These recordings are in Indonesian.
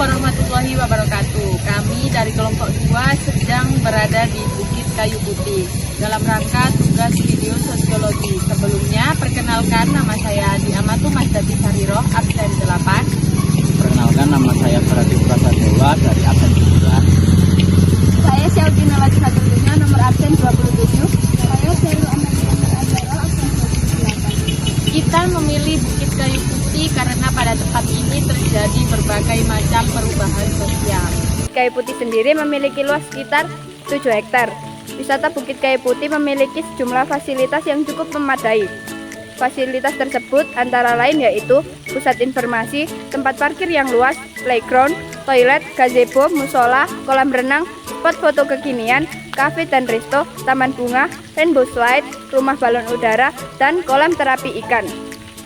warahmatullahi wabarakatuh. Kami dari kelompok 2 sedang berada di Bukit Kayu Putih dalam rangka tugas video sosiologi. Sebelumnya, perkenalkan nama saya Adi Amatu Masdati Sariroh, absen 8. Perkenalkan, nama saya Pratik Prasadewa dari absen 9. Saya Syaudina Lajna tentunya nomor absen 27. Saya Sheryl Amelia Azara absen 28. Kita memilih Bukit Kayu Putih karena pada tempat ini terjadi berbagai macam perubahan sosial. Bukit Kayu Putih sendiri memiliki luas sekitar 7 hektar. Wisata Bukit Kayu Putih memiliki sejumlah fasilitas yang cukup memadai. Fasilitas tersebut antara lain yaitu pusat informasi, tempat parkir yang luas, playground, toilet, gazebo, musola, kolam renang, spot foto kekinian, kafe dan resto, taman bunga, rainbow slide, rumah balon udara, dan kolam terapi ikan.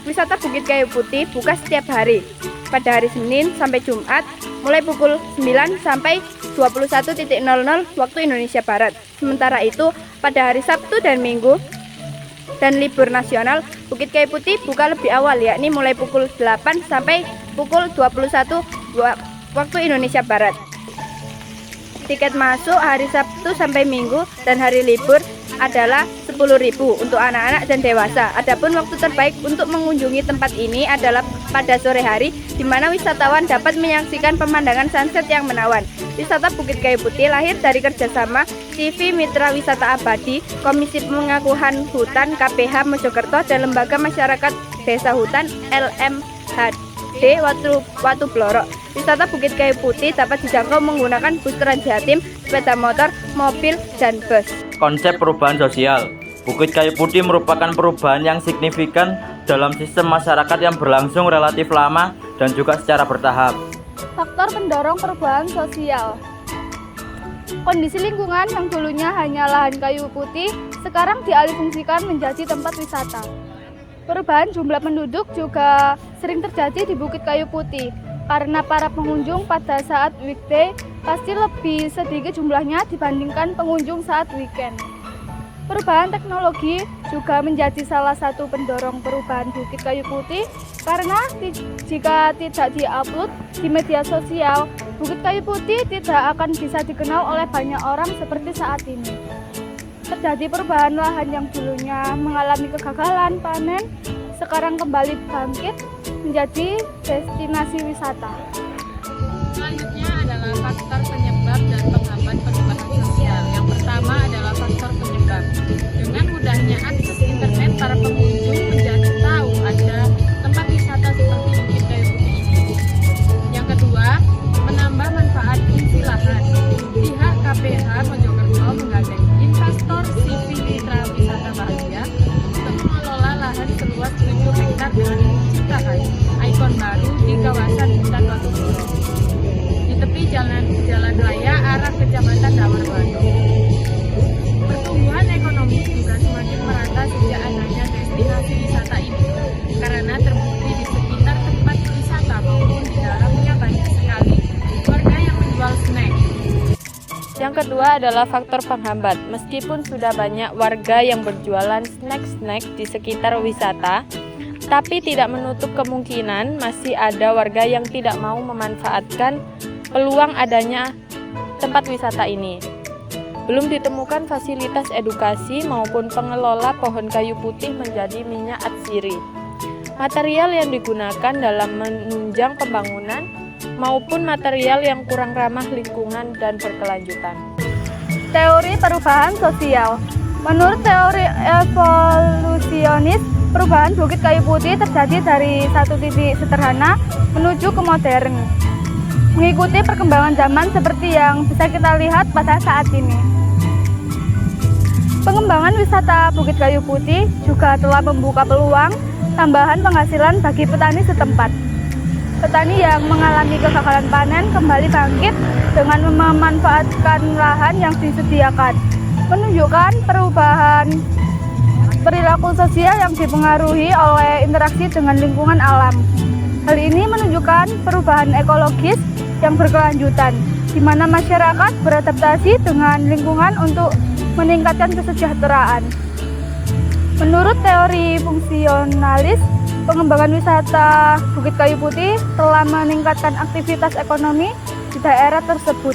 Wisata Bukit Kayu Putih buka setiap hari, pada hari Senin sampai Jumat, mulai pukul 9 sampai 21.00 waktu Indonesia Barat. Sementara itu, pada hari Sabtu dan Minggu dan libur nasional, Bukit Kayu Putih buka lebih awal, yakni mulai pukul 8 sampai pukul 21 waktu Indonesia Barat. Tiket masuk hari Sabtu sampai Minggu dan hari libur adalah 10.000 untuk anak-anak dan dewasa. Adapun waktu terbaik untuk mengunjungi tempat ini adalah pada sore hari, di mana wisatawan dapat menyaksikan pemandangan sunset yang menawan. Wisata Bukit Kayu Putih lahir dari kerjasama TV Mitra Wisata Abadi, Komisi Pengakuan Hutan KPH Mojokerto, dan Lembaga Masyarakat Desa Hutan LMHD Watu Blorok. Wisata Bukit Kayu Putih dapat dijangkau menggunakan bus Trans Jatim, sepeda motor, mobil, dan bus. Konsep perubahan sosial. Bukit Kayu Putih merupakan perubahan yang signifikan dalam sistem masyarakat yang berlangsung relatif lama dan juga secara bertahap. Faktor pendorong perubahan sosial. Kondisi lingkungan yang dulunya hanya lahan kayu putih, sekarang dialihfungsikan menjadi tempat wisata. Perubahan jumlah penduduk juga sering terjadi di Bukit Kayu Putih, karena para pengunjung pada saat weekday pasti lebih sedikit jumlahnya dibandingkan pengunjung saat weekend. Perubahan teknologi juga menjadi salah satu pendorong perubahan Bukit Kayu Putih, karena jika tidak diupload di media sosial, Bukit Kayu Putih tidak akan bisa dikenal oleh banyak orang seperti saat ini. Terjadi perubahan lahan yang dulunya mengalami kegagalan panen, sekarang kembali bangkit menjadi destinasi wisata. Selanjutnya adalah faktor penyebab dan penghambat perubahan sosial. Yang pertama adalah faktor penyebab. Dengan mudahnya akses internet, para pengunjung menjadi tahu ada tempat wisata seperti Bukit Kayu Putih ini. Yang kedua, menambah manfaat fungsi lahan. Pihak KPH Mojokerto menggandeng investor CV Mitra Wisata Bahagia untuk mengelola lahan seluas 7 hektar dengan menciptakan ikon baru di kawasan hutan Watu Blorok di tepi jalan raya arah Kecamatan Dawarwanto. Pertumbuhan ekonomi juga semakin merata sejak adanya destinasi wisata ini, karena terbukti di sekitar tempat wisata maupun di dalamnya banyak sekali warga yang menjual snack. Yang kedua adalah faktor penghambat. Meskipun sudah banyak warga yang berjualan snack-snack di sekitar wisata, tapi tidak menutup kemungkinan masih ada warga yang tidak mau memanfaatkan peluang adanya tempat wisata ini. Belum ditemukan fasilitas edukasi maupun pengelola pohon kayu putih menjadi minyak atsiri. Material yang digunakan dalam menunjang pembangunan maupun material yang kurang ramah lingkungan dan berkelanjutan. Teori perubahan sosial. Menurut teori evolusionis, perubahan Bukit Kayu Putih terjadi dari satu titik sederhana menuju ke modern, mengikuti perkembangan zaman seperti yang bisa kita lihat pada saat ini. Pengembangan wisata Bukit Kayu Putih juga telah membuka peluang tambahan penghasilan bagi petani setempat. Petani yang mengalami kegagalan panen kembali bangkit dengan memanfaatkan lahan yang disediakan, menunjukkan perubahan perilaku sosial yang dipengaruhi oleh interaksi dengan lingkungan alam. Hal ini menunjukkan perubahan ekologis yang berkelanjutan, di mana masyarakat beradaptasi dengan lingkungan untuk meningkatkan kesejahteraan. Menurut teori fungsionalis, Pengembangan wisata Bukit Kayu Putih telah meningkatkan aktivitas ekonomi di daerah tersebut.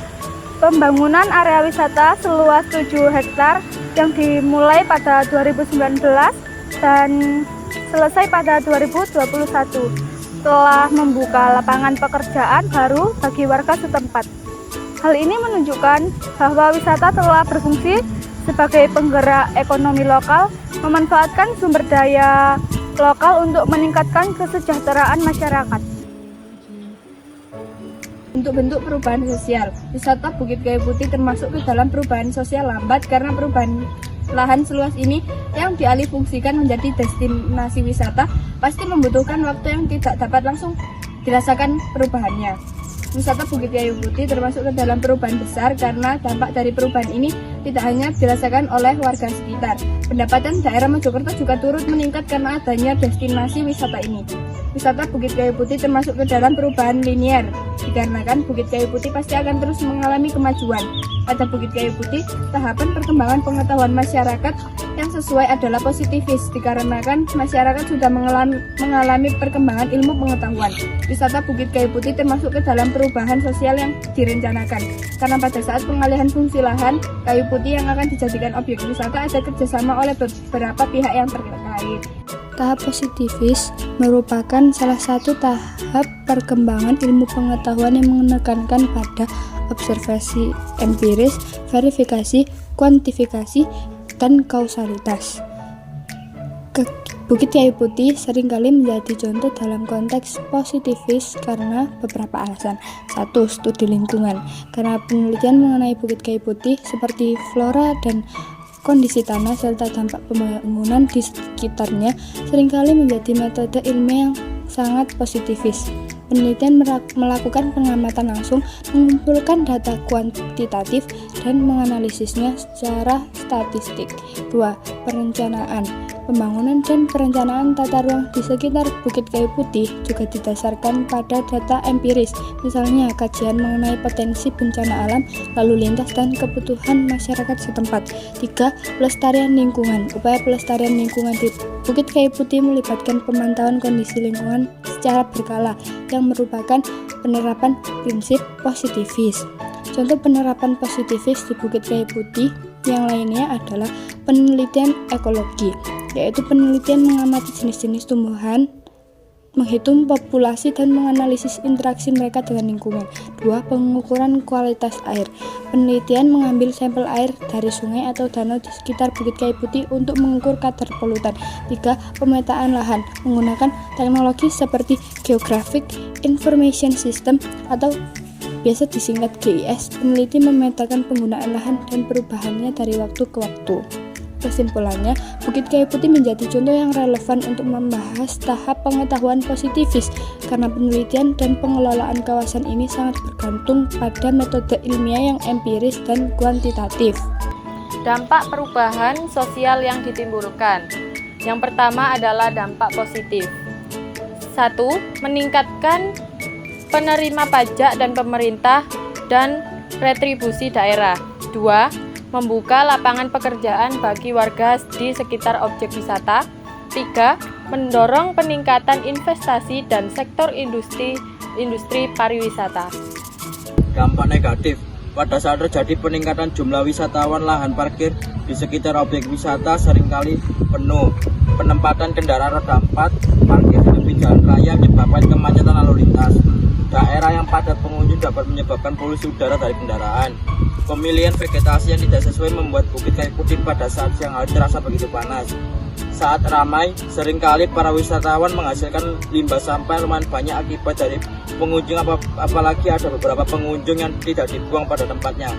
Pembangunan area wisata seluas 7 hektar yang dimulai pada 2019 dan selesai pada 2021 telah membuka lapangan pekerjaan baru bagi warga setempat. Hal ini menunjukkan bahwa wisata telah berfungsi sebagai penggerak ekonomi lokal, memanfaatkan sumber daya lokal untuk meningkatkan kesejahteraan masyarakat. Bentuk-bentuk perubahan sosial, wisata Bukit Kayu Putih termasuk ke dalam perubahan sosial lambat karena perubahan lahan seluas ini yang dialihfungsikan menjadi destinasi wisata pasti membutuhkan waktu yang tidak dapat langsung dirasakan perubahannya. Wisata Bukit Kayu Putih termasuk ke dalam perubahan besar karena dampak dari perubahan ini tidak hanya dirasakan oleh warga sekitar. Pendapatan daerah Mojokerto juga turut meningkat karena adanya destinasi wisata ini. Wisata Bukit Kayu Putih termasuk ke dalam perubahan linier, dikarenakan Bukit Kayu Putih pasti akan terus mengalami kemajuan. Pada Bukit Kayu Putih, tahapan perkembangan pengetahuan masyarakat yang sesuai adalah positifis, dikarenakan masyarakat sudah mengalami perkembangan ilmu pengetahuan. Wisata Bukit Kayu Putih termasuk ke dalam perubahan sosial yang direncanakan, karena pada saat pengalihan fungsi lahan kayu putih yang akan dijadikan objek wisata ada kerjasama oleh beberapa pihak yang terkait. Tahap positifis merupakan salah satu tahap perkembangan ilmu pengetahuan yang menekankan pada observasi empiris, verifikasi, kuantifikasi, dan kausalitas. Bukit Kayu Putih seringkali menjadi contoh dalam konteks positifis karena beberapa alasan. 1. Studi lingkungan. Karena penelitian mengenai Bukit Kayu Putih seperti flora dan kondisi tanah serta dampak pembangunan di sekitarnya seringkali menjadi metode ilmiah yang sangat positifis. Penelitian melakukan pengamatan langsung, mengumpulkan data kuantitatif, dan menganalisisnya secara statistik. 2. Perencanaan. Pembangunan dan perencanaan tata ruang di sekitar Bukit Kayu Putih juga didasarkan pada data empiris, misalnya kajian mengenai potensi bencana alam, lalu lintas, dan kebutuhan masyarakat setempat. 3. Pelestarian lingkungan. Upaya pelestarian lingkungan di Bukit Kayu Putih melibatkan pemantauan kondisi lingkungan secara berkala yang merupakan penerapan prinsip positifis. Contoh penerapan positifis di Bukit Kayu Putih yang lainnya adalah penelitian ekologi, yaitu penelitian mengamati jenis-jenis tumbuhan, menghitung populasi dan menganalisis interaksi mereka dengan lingkungan. 2. Pengukuran kualitas air. Penelitian mengambil sampel air dari sungai atau danau di sekitar Bukit Kayu Putih untuk mengukur kadar polutan. 3. Pemetaan lahan menggunakan teknologi seperti Geographic Information System atau biasa disingkat GIS. Peneliti memetakan penggunaan lahan dan perubahannya dari waktu ke waktu. Kesimpulannya, Bukit Kayu Putih menjadi contoh yang relevan untuk membahas tahap pengetahuan positifis karena penelitian dan pengelolaan kawasan ini sangat bergantung pada metode ilmiah yang empiris dan kuantitatif. Dampak perubahan sosial yang ditimbulkan. Yang pertama adalah dampak positif. 1. Meningkatkan penerima pajak dan pemerintah dan retribusi daerah. 2. Membuka lapangan pekerjaan bagi warga di sekitar objek wisata. 3. Mendorong peningkatan investasi dan sektor industri pariwisata. Dampak negatif. Pada saat terjadi peningkatan jumlah wisatawan, lahan parkir di sekitar objek wisata seringkali penuh. Penempatan kendaraan roda 4 parkir di tepi jalan raya menyebabkan kemacetan lalu lintas. Daerah yang padat pengunjung dapat menyebabkan polusi udara dari kendaraan. Pemilihan vegetasi yang tidak sesuai membuat Bukit Kayu Putih pada saat siang hari terasa begitu panas. Saat ramai, seringkali para wisatawan menghasilkan limbah sampah lumayan banyak akibat dari pengunjung, apalagi ada beberapa pengunjung yang tidak dibuang pada tempatnya.